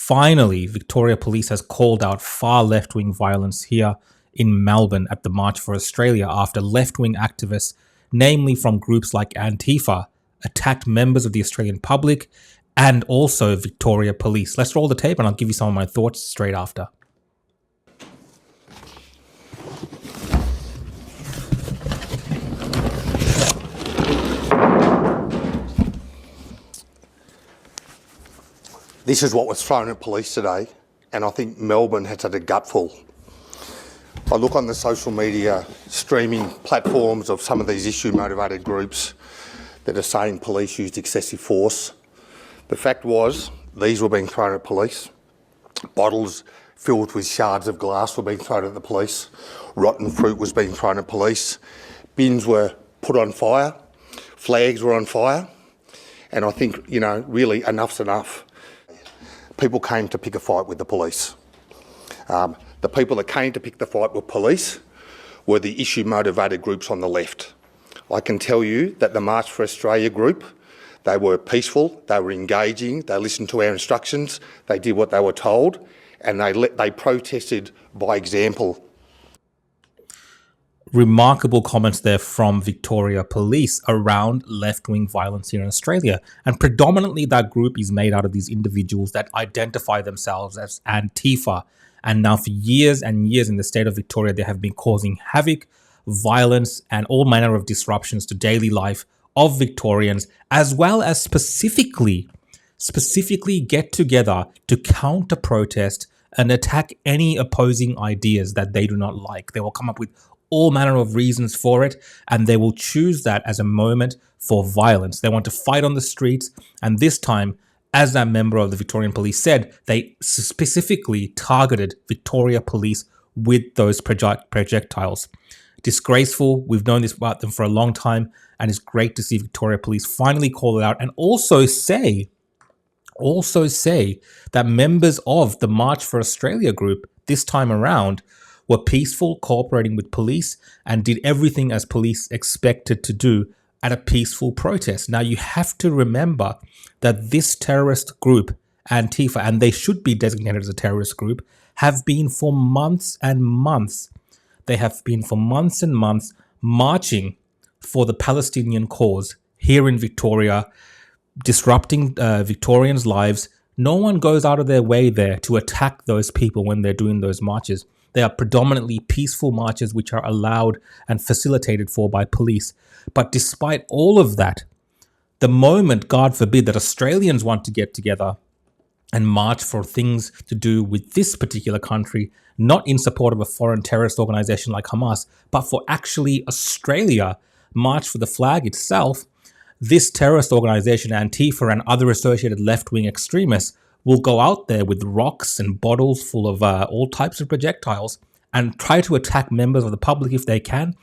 Finally, Victoria Police has called out far left-wing violence here in Melbourne at the March for Australia after left-wing activists, namely from groups like ANTIFA, attacked members of the Australian public and also Victoria Police. Let's roll the tape and I'll give you some of my thoughts straight after. This is what was thrown at police today, and I think Melbourne has had a gutful. I look on the social media streaming platforms of some of these issue-motivated groups that are saying police used excessive force. The fact was, these were being thrown at police. Bottles filled with shards of glass were being thrown at the police. Rotten fruit was being thrown at police. Bins were put on fire. Flags were on fire. And I think, really enough's enough. People came to pick a fight with the police. The people that came to pick the fight with police were the issue-motivated groups on the left. I can tell you that the March for Australia group, they were peaceful, they were engaging, they listened to our instructions, they did what they were told, and they protested by example. Remarkable comments there from Victoria Police around left-wing violence here in Australia. And predominantly that group is made out of these individuals that identify themselves as ANTIFA. And now for years and years in the state of Victoria, they have been causing havoc, violence, and all manner of disruptions to daily life of Victorians, as well as specifically get together to counter-protest and attack any opposing ideas that they do not like. They will come up with all manner of reasons for it, and they will choose that as a moment for violence. They want to fight on the streets, and this time, as that member of the Victorian Police said, they specifically targeted Victoria Police with those projectiles. Disgraceful. We've known this about them for a long time, and it's great to see Victoria Police finally call it out and also say that members of the March for Australia group this time around were peaceful, cooperating with police, and did everything as police expected to do at a peaceful protest. Now, you have to remember that this terrorist group, Antifa, and they should be designated as a terrorist group, have been for months and months. They have been for months and months marching for the Palestinian cause here in Victoria, disrupting Victorians' lives. No one goes out of their way there to attack those people when they're doing those marches. They are predominantly peaceful marches which are allowed and facilitated for by police. But despite all of that, the moment, God forbid, that Australians want to get together and march for things to do with this particular country, not in support of a foreign terrorist organization like Hamas, but for actually Australia, march for the flag itself, this terrorist organization, Antifa, and other associated left-wing extremists will go out there with rocks and bottles full of all types of projectiles and try to attack members of the public if they can.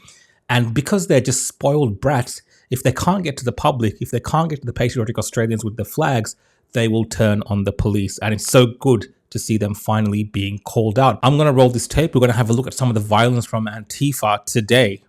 And because they're just spoiled brats, if they can't get to the public, if they can't get to the patriotic Australians with the flags, they will turn on the police. And it's so good to see them finally being called out. I'm going to roll this tape. We're going to have a look at some of the violence from Antifa today.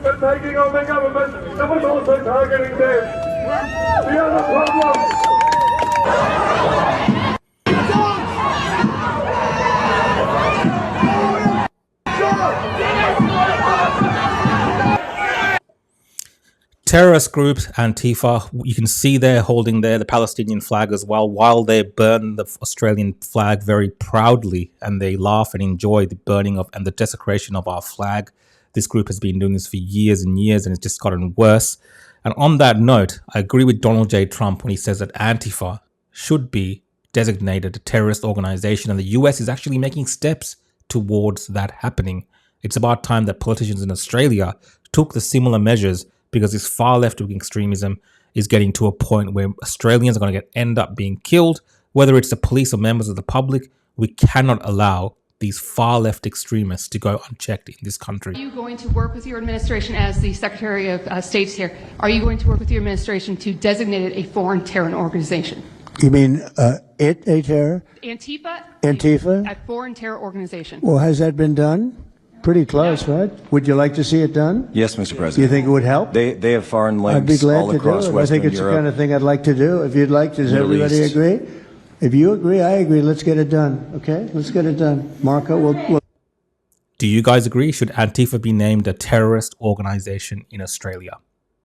They're taking on the government that was also targeting them. The other problem. Terrorist groups, Antifa, you can see they're holding there the Palestinian flag as well, while they burn the Australian flag very proudly, and they laugh and enjoy the burning of and the desecration of our flag. This group has been doing this for years and years, and it's just gotten worse. And on that note, I agree with Donald J. Trump when he says that Antifa should be designated a terrorist organization, and the US is actually making steps towards that happening. It's about time that politicians in Australia took the similar measures, because this far left-wing extremism is getting to a point where Australians are going to end up being killed Whether it's the police or members of the public, we cannot allow these far left extremists to go unchecked in this country. Are you going to work with your administration, as the Secretary of State's here, are you going to work with your administration to designate it a foreign terror organization? You mean a terror? Antifa? A foreign terror organization. Well, has that been done? Pretty close, right? Would you like to see it done? Yes, Mr. President. Do you think it would help? They have foreign links I'd be glad all to across do it. Western I think it's Europe. the kind of thing I'd like to do. If you'd like to, does Middle everybody East. agree? If you agree, I agree. Let's get it done. Okay? Let's get it done. Marco, we'll Do you guys agree? Should Antifa be named a terrorist organization in Australia?